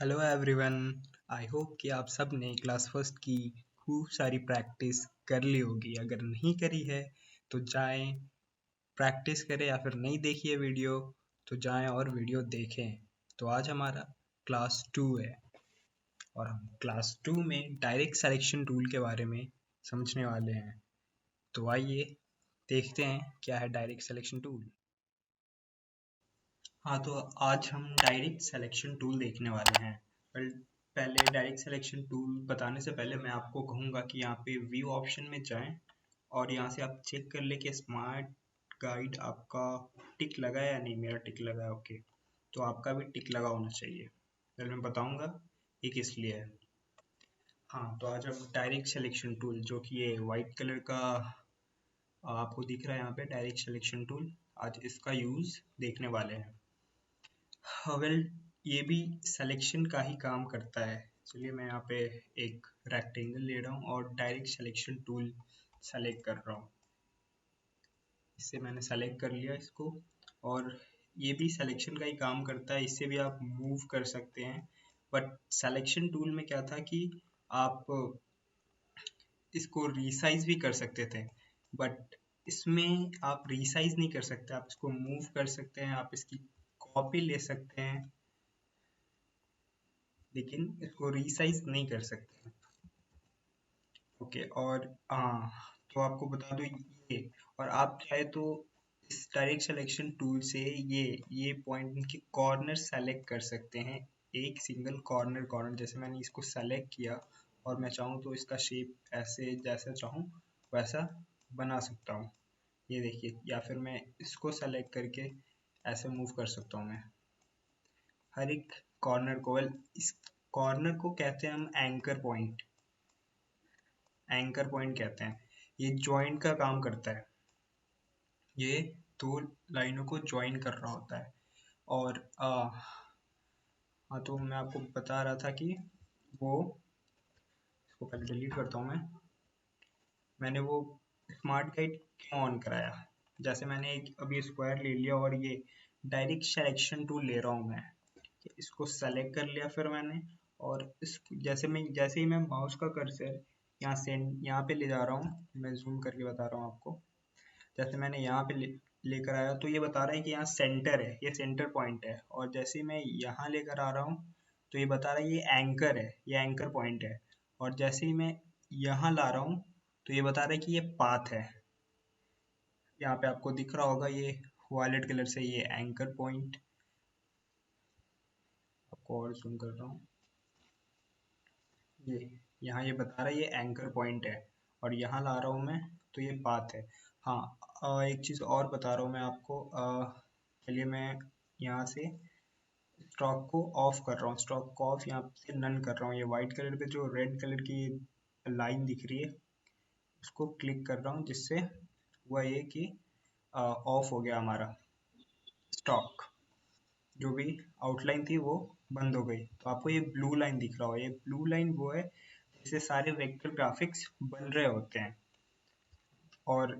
Hello everyone. I hope कि आप सब ने क्लास फर्स्ट की खूब सारी प्रैक्टिस कर ली होगी। अगर नहीं करी है तो जाएं प्रैक्टिस करें, या फिर नहीं देखी है वीडियो तो जाएं और वीडियो देखें। तो आज हमारा क्लास 2 है और हम क्लास 2 में डायरेक्ट सिलेक्शन टूल के बारे में समझने वाले हैं। तो आइए देखते हैं क्या है डायरेक्ट सिलेक्शन टूल। हाँ, तो आज हम डायरेक्ट सिलेक्शन टूल देखने वाले हैं। पर पहले डायरेक्ट सिलेक्शन टूल बताने से पहले मैं आपको कहूँगा कि यहाँ पे व्यू ऑप्शन में जाएं और यहाँ से आप चेक कर ले कि स्मार्ट गाइड आपका टिक लगा है या नहीं। मेरा टिक लगा है, ओके। तो आपका भी टिक लगा होना चाहिए। पहले मैं बताऊँगा ये किस लिए है। हाँ, तो आज हम डायरेक्ट सिलेक्शन टूल, जो कि ये वाइट कलर का आपको दिख रहा है यहाँ पे डायरेक्ट सिलेक्शन टूल, आज इसका यूज़ देखने वाले हैं। वेल, ये भी सिलेक्शन का ही काम करता है। चलिए मैं यहाँ पे एक रेक्टेंगल ले रहा हूँ और डायरेक्ट सिलेक्शन टूल सेलेक्ट कर रहा हूँ। इससे मैंने सेलेक्ट कर लिया इसको, और ये भी सिलेक्शन का ही काम करता है। इससे भी आप मूव कर सकते हैं। बट सिलेक्शन टूल में क्या था कि आप इसको रीसाइज भी कर सकते थे, बट इसमें आप रीसाइज नहीं कर सकते। आप इसको मूव कर सकते हैं, आप इसकी कॉपी ले सकते हैं, लेकिन इसको रीसाइज नहीं कर सकते। ओके, और हाँ, तो आपको बता दो ये, और आप चाहे तो इस डायरेक्ट सिलेक्शन टूल से ये पॉइंट के कॉर्नर सेलेक्ट कर सकते हैं। एक सिंगल कॉर्नर कॉर्नर जैसे मैंने इसको सेलेक्ट किया, और मैं चाहूँ तो इसका शेप ऐसे जैसा चाहूँ वैसा बना सकता हूँ। ये देखिए, या फिर मैं इसको सेलेक्ट करके ऐसे मूव कर सकता हूँ मैं हर एक कॉर्नर को। वेल, इस कॉर्नर को कहते हैं हम एंकर पॉइंट। एंकर पॉइंट कहते हैं। ये जॉइंट का काम करता है। ये दो लाइनों को ज्वाइन कर रहा होता है। और हाँ, तो मैं आपको बता रहा था कि वो, इसको पहले डिलीट करता हूँ मैंने वो स्मार्ट गाइड क्यों ऑन कराया। जैसे मैंने एक अभी स्क्वायर ले लिया और ये डायरेक्ट सिलेक्शन टूल ले रहा हूँ मैं। इसको सेलेक्ट कर लिया फिर मैंने, और इस जैसे ही मैं माउस का कर्सर यहाँ पे ले जा रहा हूँ, मैं जूम करके बता रहा हूँ आपको। जैसे मैंने यहाँ पे लेकर आया तो ये बता रहा है कि यहाँ सेंटर है, ये सेंटर पॉइंट है। और जैसे ही मैं यहाँ लेकर आ रहा हूँ तो ये बता रहा है ये एंकर है, ये एंकर पॉइंट है। और जैसे ही मैं यहाँ ला रहा हूँ तो ये बता रहा है कि ये पाथ है। यहाँ पे आपको दिख रहा होगा ये वायलेट कलर से, ये एंकर पॉइंट। आपको और जूम कर रहा हूँ, ये यहाँ ये बता रहा है ये एंकर पॉइंट है, और यहाँ ला रहा हूँ मैं तो ये पाथ है। हाँ, एक चीज़ और बता रहा हूँ मैं आपको। चलिए मैं यहाँ से स्टॉक को ऑफ कर रहा हूँ, स्टॉक को ऑफ यहाँ से नन कर रहा हूँ। ये वाइट कलर पे जो रेड कलर की लाइन दिख रही है उसको क्लिक कर रहा हूँ, जिससे हुआ ये कि ऑफ हो गया हमारा स्टॉक। जो भी आउटलाइन थी वो बंद हो गई। तो आपको ये ब्लू लाइन दिख रहा हो, ये ब्लू लाइन वो है जिससे सारे वेक्टर ग्राफिक्स बन रहे होते हैं। और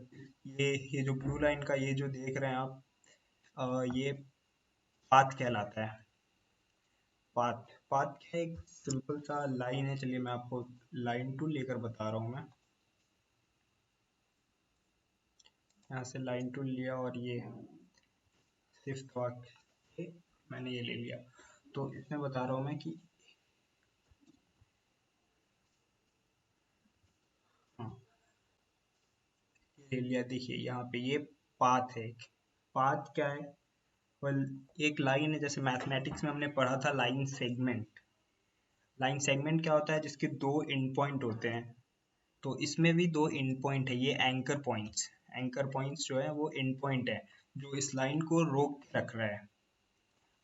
ये जो ब्लू लाइन का ये जो देख रहे हैं आप, ये पाथ कहलाता है। पाथ पाथ क्या है, एक सिंपल सा लाइन है। चलिए मैं आपको लाइन टूल लेकर बता रहा हूँ मैं। यहाँ से लाइन टूल लिया और ये फिफ्थ वाक्य मैंने ये ले लिया। तो इसमें बता रहा हूँ मैं कि हाँ, ले लिया। देखिए यहाँ पे ये पाथ है। पाथ क्या है? वेल, एक लाइन है, जैसे मैथमेटिक्स में हमने पढ़ा था लाइन सेगमेंट। लाइन सेगमेंट क्या होता है? जिसके दो एंड पॉइंट होते हैं। तो इसमें भी दो एंड पॉइंट है, ये एंकर पॉइंट्स। एंकर पॉइंट्स जो है वो एंड पॉइंट है, जो इस लाइन को रोक के रख रहा है।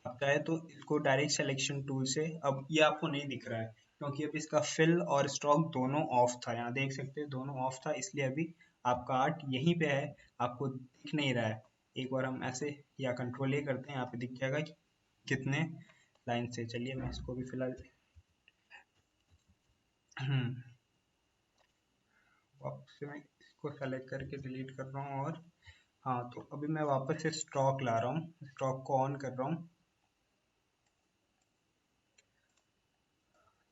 आप चाहे तो इसको डायरेक्ट सिलेक्शन टूल से, अब ये आपको नहीं दिख रहा है क्योंकि अब इसका फिल और स्ट्रोक दोनों ऑफ था। यहाँ देख सकते हैं दोनों ऑफ था, इसलिए अभी आपका आर्ट यहीं पे है, आपको दिख नहीं रहा है। एक बार हम ऐसे या कंट्रोल ए करते हैं, यहाँ पे दिख जाएगा कि कितने लाइन से। चलिए मैं इसको भी फिलहाल वापस से मैं इसको सेलेक्ट करके डिलीट कर रहा हूँ। और हाँ, तो अभी मैं वापस से स्ट्रोक ला रहा हूँ, स्ट्रोक को ऑन कर रहा हूँ।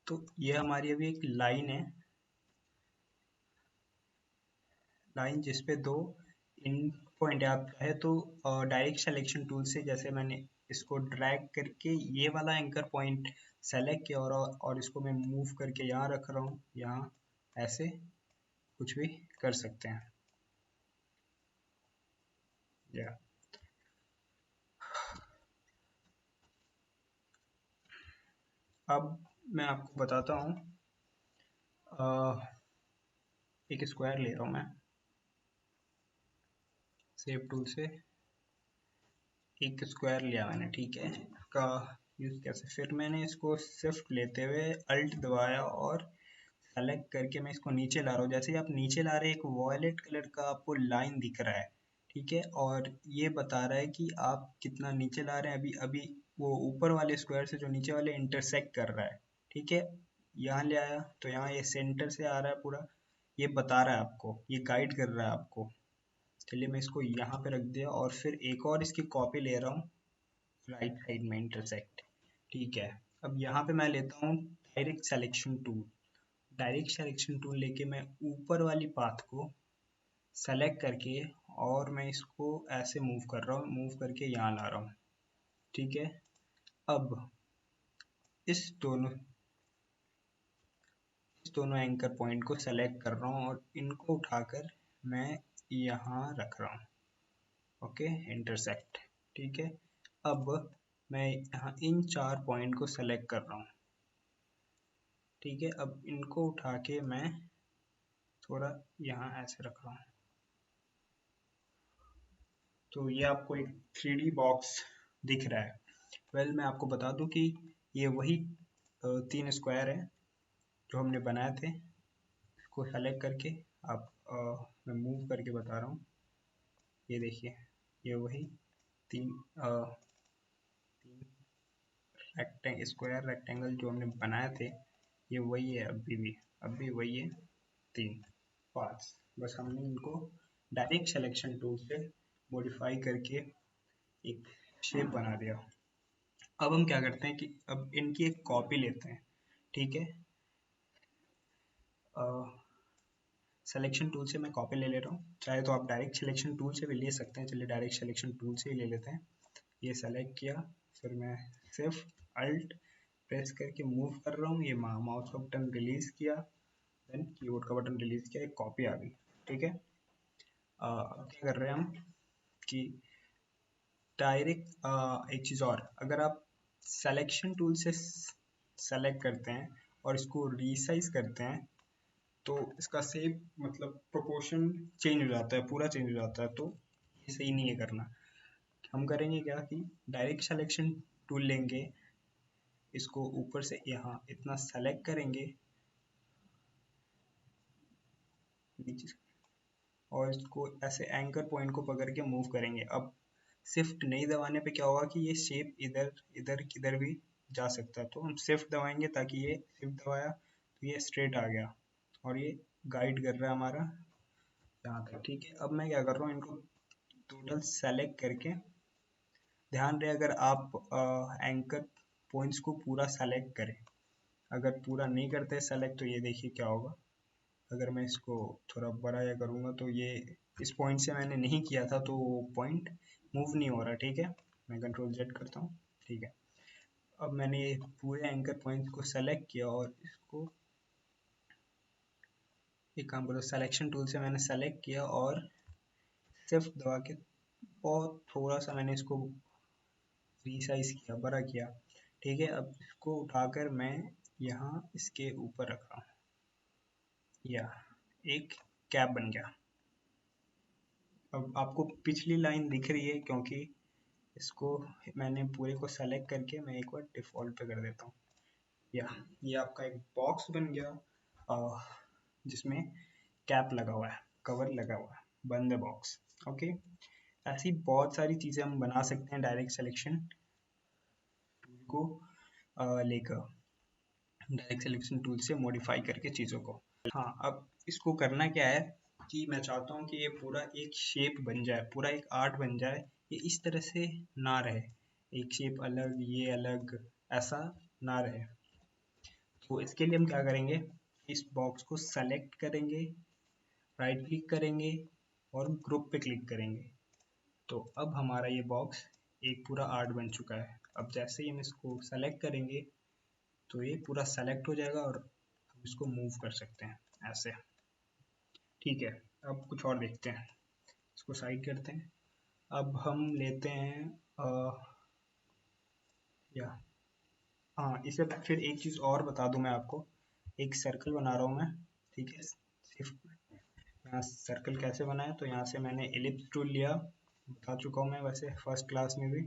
तो ये हमारी अभी एक लाइन है, लाइन जिसपे दो इन पॉइंट है। आप चाहे तो डायरेक्ट सिलेक्शन टूल से, जैसे मैंने इसको ड्रैग करके ये वाला एंकर पॉइंट सेलेक्ट किया और इसको मैं मूव करके यहाँ रख रहा हूँ, यहाँ ऐसे कुछ भी कर सकते हैं। या अब मैं आपको बताता हूँ, एक स्क्वायर ले रहा हूँ मैं शेप टूल से, एक स्क्वायर लिया मैंने, ठीक है। का यूज कैसे, फिर मैंने इसको शिफ्ट लेते हुए अल्ट दबाया और सेलेक्ट करके मैं इसको नीचे ला रहा हूँ। जैसे ही आप नीचे ला रहे हैं, एक वॉयलेट कलर का आपको लाइन दिख रहा है, ठीक है, और ये बता रहा है कि आप कितना नीचे ला रहे हैं। अभी अभी वो ऊपर वाले स्क्वायर से जो नीचे वाले इंटरसेक्ट कर रहा है, ठीक है, यहाँ ले आया तो यहाँ ये सेंटर से आ रहा है पूरा, ये बता रहा है आपको, ये गाइड कर रहा है आपको। चलिए मैं इसको यहाँ पे रख दिया और फिर एक और इसकी कॉपी ले रहा हूँ राइट साइड में इंटरसेक्ट, ठीक है। अब यहाँ पे मैं लेता हूँ direct selection tool. Direct selection tool लेके मैं ऊपर वाली पाथ को सेलेक्ट करके और मैं इसको ऐसे मूव कर रहा हूँ, मूव करके यहाँ ला रहा हूँ, ठीक है। अब इस दोनों इस दोनों एंकर पॉइंट को सेलेक्ट कर रहा हूँ और इनको उठाकर मैं यहाँ रख रहा हूँ, ओके, इंटरसेक्ट, ठीक है। अब मैं यहाँ इन चार पॉइंट को सेलेक्ट कर रहा हूँ, ठीक है। अब इनको उठा के मैं थोड़ा यहाँ ऐसे रख रहा हूँ, तो ये आपको एक 3D बॉक्स दिख रहा है। वेल मैं आपको बता दूं कि ये वही तीन स्क्वायर है जो हमने बनाए थे। इसको सेलेक्ट करके आप मैं मूव करके बता रहा हूँ, ये देखिए, ये वही तीन स्क्वायर रेक्टेंगल जो हमने बनाए थे, ये वही है अभी वही है, तीन पार्ट्स। बस हमने इनको डायरेक्ट सिलेक्शन टूल से मॉडिफाई करके एक शेप बना दिया। अब हम क्या करते हैं कि अब इनकी एक कॉपी लेते हैं, ठीक है। सिलेक्शन टूल से मैं कॉपी ले रहा हूँ, चाहे तो आप डायरेक्ट सिलेक्शन टूल से भी ले सकते हैं। चलिए डायरेक्ट सिलेक्शन टूल से ही ले लेते हैं। ये सेलेक्ट किया, फिर मैं सिर्फ अल्ट प्रेस करके मूव कर रहा हूँ, ये माउस का बटन रिलीज किया, देन कीबोर्ड का बटन रिलीज किया, एक कॉपी आ गई, ठीक है। अब क्या कर रहे हैं हम कि डायरेक्ट एक चीज़ और, अगर आप सिलेक्शन टूल से सेलेक्ट करते हैं और इसको रीसाइज करते हैं तो इसका शेप मतलब प्रोपोर्शन चेंज हो जाता है, पूरा चेंज हो जाता है, तो ये सही नहीं है करना। हम करेंगे क्या कि डायरेक्ट सिलेक्शन टूल लेंगे, इसको ऊपर से यहाँ इतना सेलेक्ट करेंगे नीचे, और इसको ऐसे एंकर पॉइंट को पकड़ के मूव करेंगे। अब शिफ्ट नहीं दबाने पे क्या होगा कि ये शेप इधर इधर किधर भी जा सकता है, तो हम शिफ्ट दबाएंगे ताकि ये शिफ्ट दबाया तो ये स्ट्रेट आ गया और ये गाइड कर रहा है हमारा यहाँ तक, ठीक है। अब मैं क्या कर रहा हूँ, इनको टोटल सेलेक्ट करके, ध्यान रहे अगर आप एंकर पॉइंट्स को पूरा सेलेक्ट करें, अगर पूरा नहीं करते सेलेक्ट तो ये देखिए क्या होगा। अगर मैं इसको थोड़ा बड़ा या करूँगा तो ये इस पॉइंट से मैंने नहीं किया था तो पॉइंट मूव नहीं हो रहा, ठीक है। मैं कंट्रोल जेड करता हूँ, ठीक है। अब मैंने ये पूरे एंकर पॉइंट को सेलेक्ट किया और इसको एक काम करो, सिलेक्शन टूल से मैंने सेलेक्ट किया और शिफ्ट दबा के बहुत थोड़ा सा मैंने इसको रीसाइज किया, बड़ा किया, ठीक है। अब इसको उठाकर मैं यहाँ इसके ऊपर रख रहा हूँ, या एक कैप बन गया। अब आपको पिछली लाइन दिख रही है क्योंकि इसको मैंने पूरे को सेलेक्ट करके मैं एक बार डिफ़ॉल्ट पे कर देता हूँ। या ये आपका एक बॉक्स बन गया जिसमें कैप लगा हुआ है, कवर लगा हुआ है, बंद है बॉक्स, ओके। ऐसी बहुत सारी चीज़ें हम बना सकते हैं डायरेक्ट सिलेक्शन टूल को लेकर, डायरेक्ट सिलेक्शन टूल से मॉडिफाई करके चीज़ों को। हाँ, अब इसको करना क्या है कि मैं चाहता हूँ कि ये पूरा एक शेप बन जाए, पूरा एक आर्ट बन जाए, ये इस तरह से ना रहे, एक शेप अलग ये अलग, ऐसा ना रहे। तो इसके लिए हम क्या करेंगे, इस बॉक्स को सेलेक्ट करेंगे, राइट क्लिक करेंगे और ग्रुप पे क्लिक करेंगे। तो अब हमारा ये बॉक्स एक पूरा आर्ट बन चुका है। अब जैसे ही हम इसको सेलेक्ट करेंगे तो ये पूरा सेलेक्ट हो जाएगा और हम इसको मूव कर सकते हैं ऐसे। ठीक है, अब कुछ और देखते हैं, इसको साइड करते हैं। अब हम लेते हैं या हाँ, इसे फिर एक चीज़ और बता दूं मैं आपको, एक सर्कल बना रहा हूँ मैं। ठीक है, सिर्फ यहाँ सर्कल कैसे बनाए, तो यहाँ से मैंने एलिप्स टूल लिया, बता चुका हूँ मैं वैसे फर्स्ट क्लास में भी।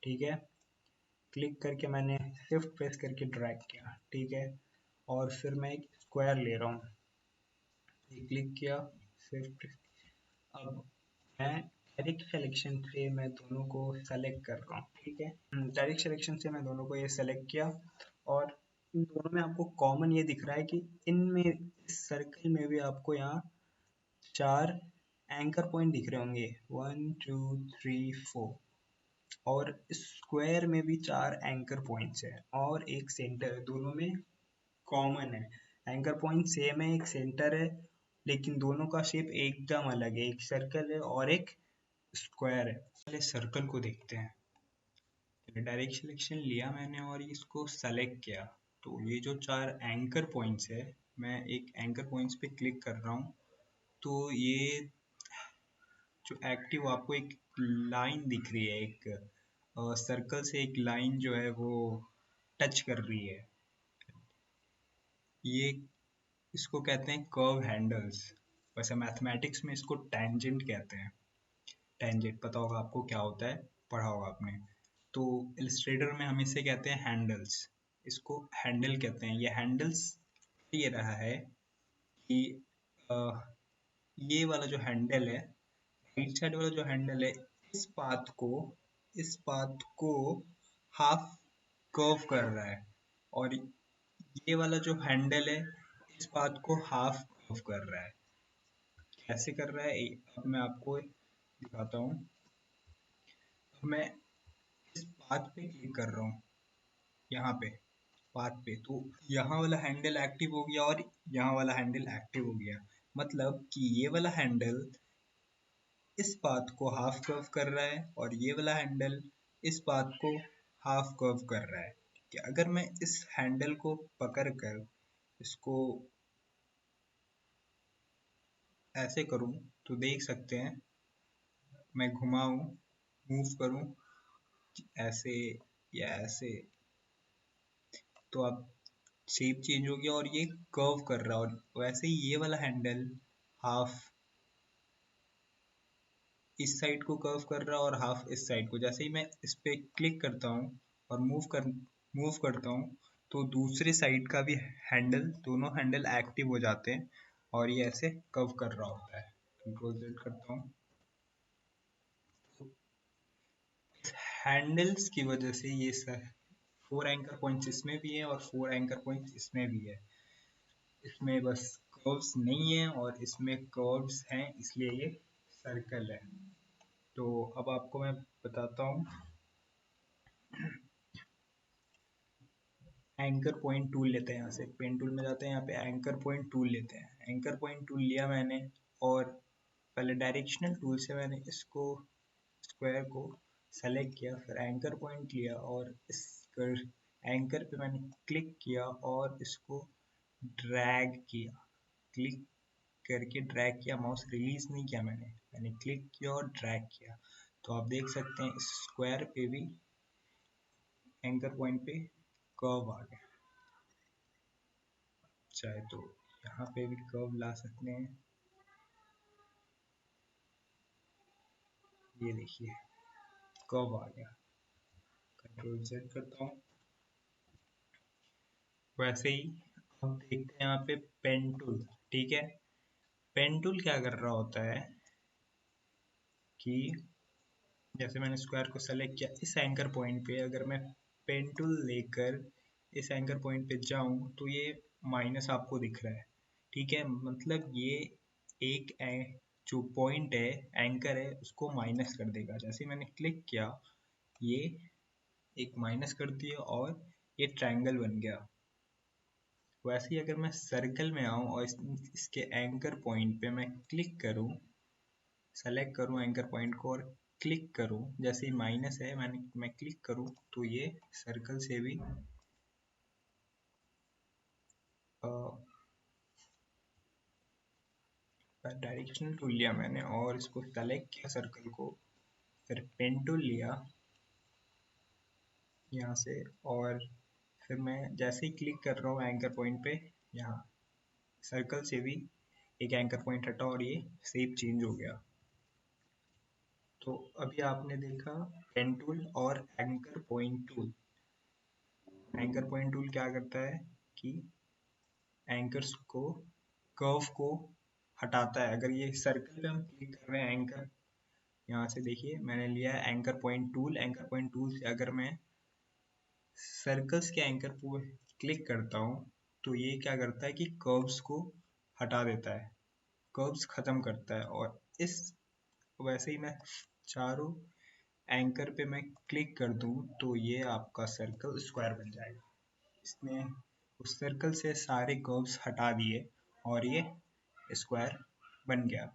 ठीक है, क्लिक करके मैंने शिफ्ट प्रेस करके ड्रैग किया। ठीक है, और फिर मैं एक स्क्वायर ले रहा हूँ, क्लिक किया, शिफ्ट। अब मैं डायरेक्ट सिलेक्शन से मैं दोनों को सेलेक्ट कर रहा हूँ। ठीक है, डायरेक्ट सिलेक्शन से मैं दोनों को ये सेलेक्ट किया और इन दोनों में आपको कॉमन ये दिख रहा है कि इनमें इस सर्कल में भी आपको यहाँ 4 एंकर पॉइंट दिख रहे होंगे, 1 2 3 4, और स्क्वायर में भी 4 एंकर पॉइंट्स है और एक सेंटर है, दोनों में कॉमन है। एंकर पॉइंट सेम है, एक सेंटर है, लेकिन दोनों का शेप एकदम अलग है, एक सर्कल है और एक स्क्वायर है। पहले सर्कल को देखते हैं। डायरेक्ट सिलेक्शन लिया मैंने और इसको सेलेक्ट किया, तो ये जो 4 एंकर पॉइंट्स है, मैं एक एंकर पॉइंट्स पे क्लिक कर रहा हूँ, तो ये जो एक्टिव आपको एक लाइन दिख रही है, एक सर्कल से एक लाइन जो है वो टच कर रही है, ये इसको कहते हैं कर्व हैंडल्स। वैसे मैथमेटिक्स में इसको टेंजेंट कहते हैं। टेंजेंट पता होगा आपको क्या होता है, पढ़ा होगा आपने। तो इलस्ट्रेटर में हम इसे कहते हैं हैंडल्स, इसको हैंडल कहते हैं। ये हैंडल्स ये रहा है कि अ, ये वाला जो हैंडल है, राइट साइड वाला जो हैंडल है, इस पाथ को हाफ कर्व कर रहा है, और ये वाला जो हैंडल है इस पाथ को हाफ कर्व कर रहा है। कैसे कर रहा है, अब मैं आपको दिखाता हूँ। अब मैं इस पाथ पे क्लिक कर रहा हूँ, यहाँ पे पाथ पे, तो यहाँ वाला हैंडल एक्टिव हो गया और यहाँ वाला हैंडल एक्टिव हो गया। मतलब कि ये वाला हैंडल इस पाथ को हाफ कर्व कर रहा है और ये वाला हैंडल इस पाथ को हाफ कर्व कर रहा है। कि अगर मैं इस हैंडल को पकड़ कर इसको ऐसे करूं तो देख सकते हैं, मैं घुमाऊं, मूव करूं ऐसे या ऐसे, तो अब शेप चेंज हो गया और ये कर्व कर रहा है। और वैसे ही ये वाला हैंडल हाफ इस साइड को कर्व कर रहा है और हाफ इस साइड को। जैसे ही मैं इस पे क्लिक करता हूँ और मूव करता हूँ, तो दूसरे साइड का भी हैंडल, दोनों हैंडल एक्टिव हो जाते हैं और ये ऐसे कर्व कर रहा होता है। कंट्रोल जेड करता हूँ, हैंडल्स की वजह से ये 4 एंकर पॉइंट्स इसमें भी है और 4 एंकर पॉइंट्स इसमें भी है। इसमें बस कर्व्स नहीं है और इसमें कर्व्स हैं, इसलिए ये सर्कल है। तो अब आपको मैं बताता हूँ, एंकर पॉइंट टूल लेते हैं, यहाँ से पेन टूल में जाते हैं, यहाँ पे एंकर पॉइंट टूल लेते हैं। एंकर पॉइंट टूल लिया मैंने और पहले डायरेक्शनल टूल से मैंने इसको स्क्वायर को सेलेक्ट किया, फिर एंकर पॉइंट लिया और इस एंकर पे मैंने क्लिक किया और इसको ड्रैग किया। क्लिक करके ड्रैग किया, माउस रिलीज नहीं किया मैंने क्लिक किया और ड्रैग किया। तो आप देख सकते हैं इस स्क्वायर पे भी एंकर पॉइंट पे कर्व आ गया। चाहे तो यहाँ पे भी कर्व ला सकते हैं, ये देखिए कर्व आ गया। कंट्रोल जेड करता हूँ। वैसे ही अब देखते हैं यहाँ पे पेन टूल। ठीक है, पेन टूल क्या कर रहा होता है कि जैसे मैंने स्क्वायर को सेलेक्ट किया, इस एंकर पॉइंट पे अगर मैं पेन टूल लेकर इस एंकर पॉइंट पे जाऊं तो ये माइनस आपको दिख रहा है। ठीक है, मतलब ये एक जो पॉइंट है, एंकर है, उसको माइनस कर देगा। जैसे मैंने क्लिक किया, ये एक माइनस कर दिया और ये ट्रायंगल बन गया। वैसे ही अगर मैं सर्कल में आऊँ और इसके एंकर पॉइंट पे मैं क्लिक करूँ, सेलेक्ट करूँ एंकर पॉइंट को और क्लिक करूँ, जैसे ही माइनस है मैं क्लिक करूँ तो ये सर्कल से भी डायरेक्शनल टूल लिया मैंने और इसको सेलेक्ट किया सर्कल को, फिर पेन टूल लिया यहाँ से, और फिर मैं जैसे ही क्लिक कर रहा हूँ एंकर पॉइंट पे, यहाँ सर्कल से भी एक एंकर पॉइंट हटा और ये शेप चेंज हो गया। तो अभी आपने देखा पेन टूल और anchor point tool. Anchor point tool क्या करता है कि एंकर्स को, कर्व को हटाता है। अगर ये सर्कल पे हम क्लिक कर रहे हैं एंकर, यहाँ से देखिए मैंने लिया है anchor point tool. Anchor point tool से अगर मैं सर्कल्स के एंकर पर क्लिक करता हूँ तो ये क्या करता है कि कर्व्स को हटा देता है, कर्व्स खत्म करता है। और इस वैसे ही मैं चारों एंकर पे मैं क्लिक कर दूं तो ये आपका सर्कल स्क्वायर बन जाएगा। इसने उस सर्कल से सारे कर्व्स हटा दिए और ये स्क्वायर बन गया।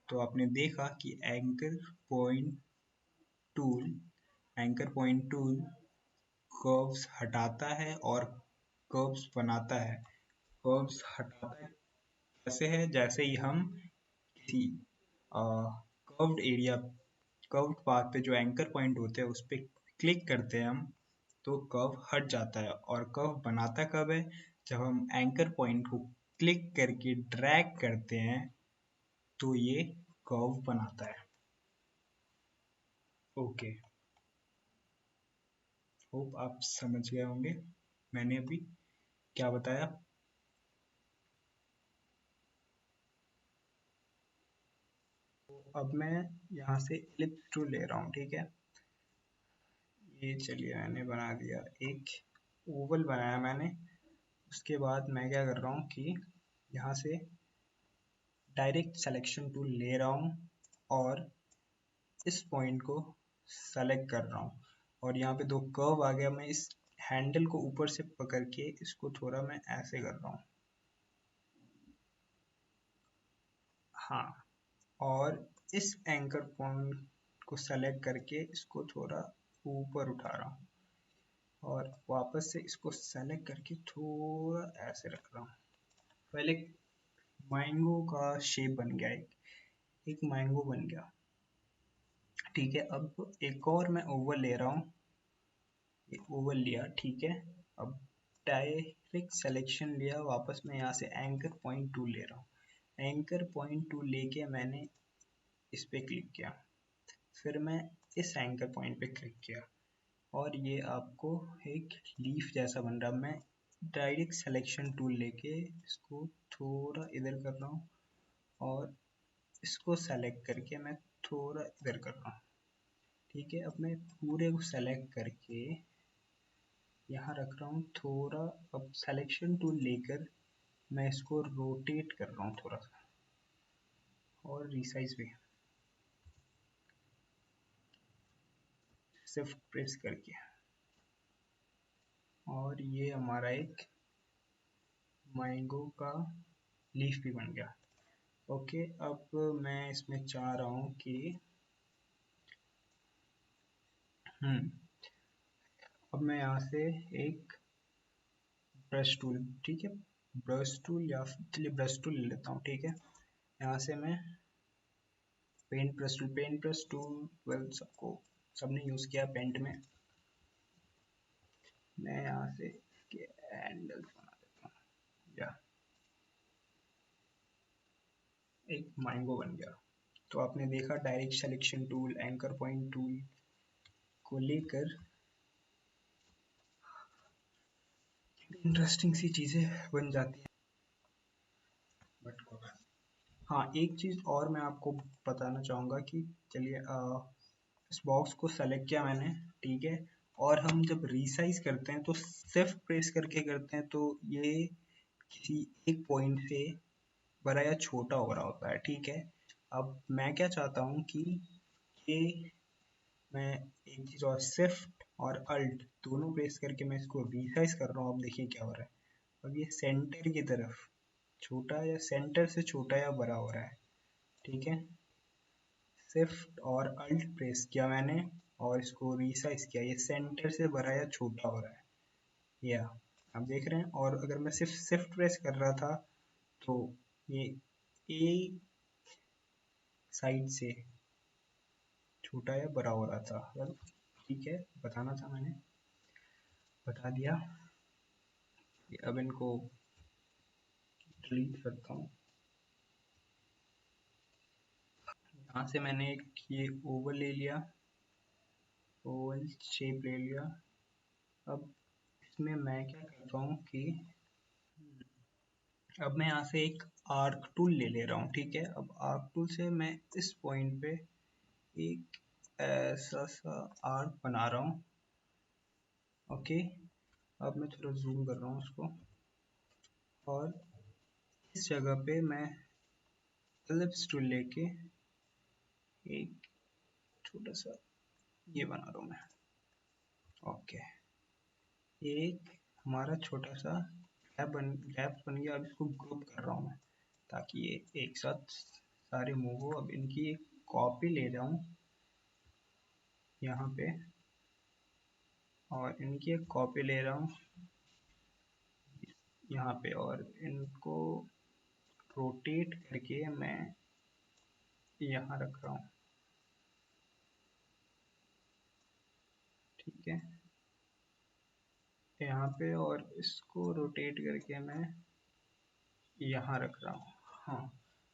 तो आपने देखा कि tool anchor point tool curves हटाता है और कर्व्स बनाता है। कर्व्स हटाता कैसे है, जैसे ही हम किसी कर्व्ड एरिया, कर्व्ड पाथ पे जो एंकर पॉइंट होते हैं उस पर क्लिक करते हैं हम, तो कर्व हट जाता है। और कर्व बनाता कब है, जब हम एंकर पॉइंट को क्लिक करके ड्रैग करते हैं तो ये कर्व बनाता है। ओके, होप आप समझ गए होंगे मैंने अभी क्या बताया। अब मैं यहाँ से एलिप्स टूल ले रहा हूँ, ठीक है। ये चलिए मैंने बना दिया, एक ओवल बनाया मैंने। उसके बाद मैं क्या कर रहा हूँ कि यहाँ से डायरेक्ट सिलेक्शन टूल ले रहा हूँ और इस पॉइंट को सेलेक्ट कर रहा हूँ और यहाँ पे दो कर्व आ गया। मैं इस हैंडल को ऊपर से पकड़ के इसको थोड़ा मैं ऐसे कर रहा हूँ, हाँ। और इस एंकर पॉइंट को सेलेक्ट करके इसको थोड़ा ऊपर उठा रहा हूँ और वापस से इसको सेलेक्ट करके थोड़ा ऐसे रख रहा हूँ। पहले मैंगो का शेप बन गया, एक मैंगो बन गया, ठीक है। अब एक और मैं ओवल ले रहा हूँ, ओवल लिया, ठीक है। अब डायरेक्ट सिलेक्शन लिया, वापस मैं यहाँ से एंकर पॉइंट टूल ले रहा हूँ। एंकर पॉइंट टूल लेके मैंने इस पे क्लिक किया, फिर मैं इस एंकर पॉइंट पे क्लिक किया और ये आपको एक लीफ जैसा बन रहा। मैं डायरेक्ट सिलेक्शन टूल लेके इसको थोड़ा इधर कर रहा हूँ और इसको सेलेक्ट करके मैं थोड़ा इधर कर रहा हूँ, ठीक है। अब मैं पूरे को सेलेक्ट करके यहाँ रख रहा हूँ थोड़ा। अब सिलेक्शन टूल लेकर मैं इसको रोटेट कर रहा हूँ थोड़ा सा और रिसाइज भी, शिफ्ट प्रेस करके। और ये हमारा एक मैंगो का लीफ भी बन गया। ओके, अब मैं इसमें चाह रहा हूँ कि हम्म अब मैं यहाँ से एक ब्रश टूल, ठीक है, ब्रश टूल या चलिए ब्रश टूल ले लेता हूँ, ठीक है। यहाँ से मैं पेंट ब्रश टूल वेल सबने यूज़ किया पेंट में। मैं यहाँ से इसके हैंडल्स बना देता हूँ, या एक मैंगो बन गया। तो आपने देखा direct selection tool, anchor point tool को लेकर इंटरेस्टिंग सी चीज़ें बन जाती हैं। बट हाँ, एक चीज़ और मैं आपको बताना चाहूँगा कि चलिए इस बॉक्स को सेलेक्ट किया मैंने, ठीक है। और हम जब रिसाइज करते हैं तो शिफ्ट प्रेस करके करते हैं तो ये किसी एक पॉइंट से बड़ा या छोटा हो रहा होता है, ठीक है। अब मैं क्या चाहता हूँ कि ये मैं एक चीज़ और, शिफ्ट और अल्ट दोनों प्रेस करके मैं इसको रिसाइज कर रहा हूँ। अब देखिए क्या हो रहा है, अब ये सेंटर की तरफ छोटा या सेंटर से छोटा या बड़ा हो रहा है, ठीक है। शिफ्ट और अल्ट प्रेस किया मैंने और इसको रिसाइज किया, ये सेंटर से बड़ा या छोटा हो रहा है, या आप देख रहे हैं। और अगर मैं सिर्फ शिफ्ट प्रेस कर रहा था तो ये ए साइड से छोटा या बड़ा हो रहा था। वेल ठीक है, बताना था मैंने, बता दिया। अब इनको डिलीट करता हूँ। यहाँ से मैंने एक ये ओवल ले लिया, ओवल शेप ले लिया। अब इसमें मैं क्या करता हूँ कि अब मैं यहाँ से एक आर्क टूल ले ले रहा हूँ, ठीक है। अब आर्क टूल से मैं इस पॉइंट पे एक ऐसा सा आर्क बना रहा हूँ, ओके। अब मैं थोड़ा जूम कर रहा हूँ उसको, और इस जगह पे मैं एलिप्स टूल लेके एक छोटा सा ये बना रहा हूँ मैं, ओके। एक हमारा छोटा सा गैप बन गया। अब इसको ग्रुप कर रहा हूँ मैं ताकि ये एक साथ सारे मूव हो। अब इनकी एक कॉपी ले जाऊँ यहाँ पे, और इनकी एक कॉपी ले रहा हूँ यहाँ पे, और इनको रोटेट करके मैं यहाँ रख रहा हूँ, ठीक है, यहाँ पे। और इसको रोटेट करके मैं यहाँ रख रहा हूँ। हाँ,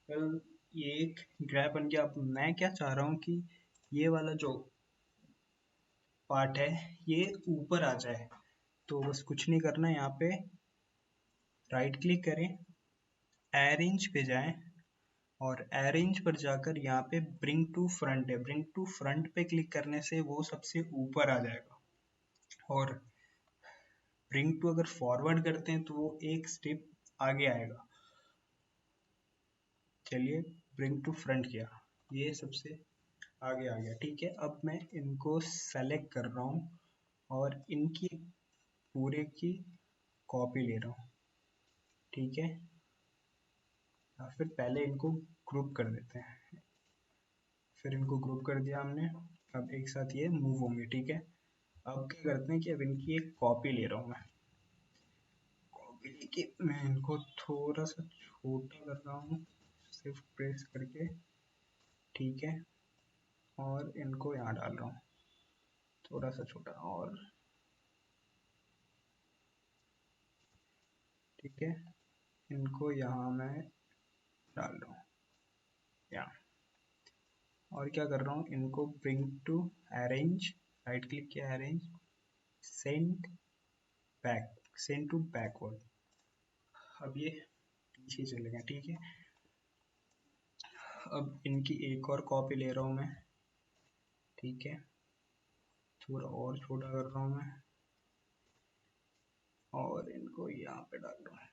वेल ये एक ग्रैब बन गया। अब मैं क्या चाह रहा हूँ कि ये वाला जो पार्ट है ये ऊपर आ जाए, तो बस कुछ नहीं करना, यहाँ पे राइट क्लिक करें, अरेंज पे जाएं, और अरेंज पर जाकर यहाँ पे ब्रिंग टू फ्रंट है, ब्रिंग टू फ्रंट पे क्लिक करने से वो सबसे ऊपर आ जाएगा। और ब्रिंग टू अगर फॉरवर्ड करते हैं तो वो एक स्टेप आगे आएगा। चलिए, ब्रिंग टू फ्रंट किया, ये सबसे आगे आ गया, ठीक है। अब मैं इनको सेलेक्ट कर रहा हूँ और इनकी पूरे की कॉपी ले रहा हूँ, ठीक है। या फिर पहले इनको ग्रुप कर देते हैं, फिर इनको ग्रुप कर दिया हमने। अब एक साथ ये मूव होंगे, ठीक है। अब क्या करते हैं कि अब इनकी एक कॉपी ले रहा हूँ मैं, कॉपी लेके मैं इनको थोड़ा सा छोटा कर रहा हूँ, शिफ्ट प्रेस करके, ठीक है। और इनको यहाँ डाल रहा हूँ थोड़ा सा छोटा, और ठीक है, इनको यहाँ मैं डाल रहा हूँ यहाँ। और क्या कर रहा हूँ, इनको bring to arrange, right click किया, arrange, send back, send to backward. अब ये पीछे चलेगा, ठीक है। अब इनकी एक और कॉपी ले रहा हूँ मैं, ठीक है, थोड़ा और छोटा कर रहा हूँ मैं, और इनको यहाँ पे डाल रहा हूँ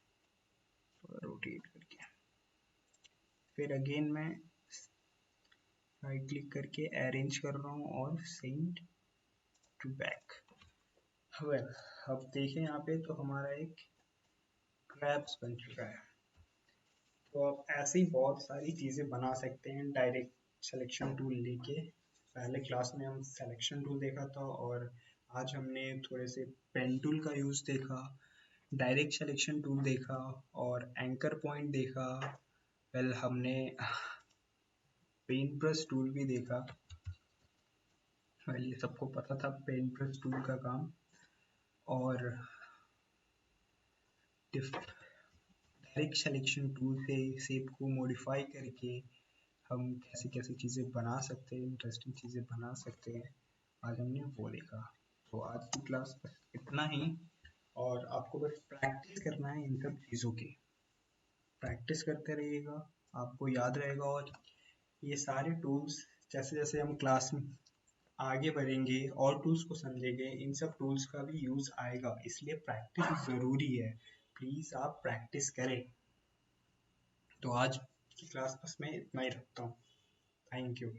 थोड़ा रोटेट करके। फिर अगेन मैं राइट क्लिक करके अरेंज कर रहा हूँ और सेंड टू बैक। वेल, अब देखें यहाँ पे तो हमारा एक क्रैब्स बन चुका है। तो आप ऐसे ही बहुत सारी चीज़ें बना सकते हैं डायरेक्ट सिलेक्शन टूल लेके। पहले क्लास में हम सिलेक्शन टूल देखा था, और आज हमने थोड़े से पेन टूल का यूज़ देखा, डायरेक्ट सिलेक्शन टूल देखा, और एंकर पॉइंट देखा। वेल, हमने पेंट ब्रश टूल भी देखा। वेल, ये सबको पता था पेंट ब्रश टूल का काम। और डायरेक्ट सिलेक्शन टूल से शेप को मॉडिफाई करके हम कैसे कैसे चीज़ें बना सकते हैं, इंटरेस्टिंग चीज़ें बना सकते हैं, आज हमने वो देखा। तो आज की क्लास बस इतना ही, और आपको बस प्रैक्टिस करना है इन सब चीज़ों की। प्रैक्टिस करते रहिएगा, आपको याद रहेगा। और ये सारे टूल्स, जैसे जैसे हम क्लास में आगे बढ़ेंगे और टूल्स को समझेंगे, इन सब टूल्स का भी यूज़ आएगा, इसलिए प्रैक्टिस ज़रूरी है। प्लीज़ आप प्रैक्टिस करें। तो आज की क्लास बस मैं इतना ही रखता हूँ। Thank you.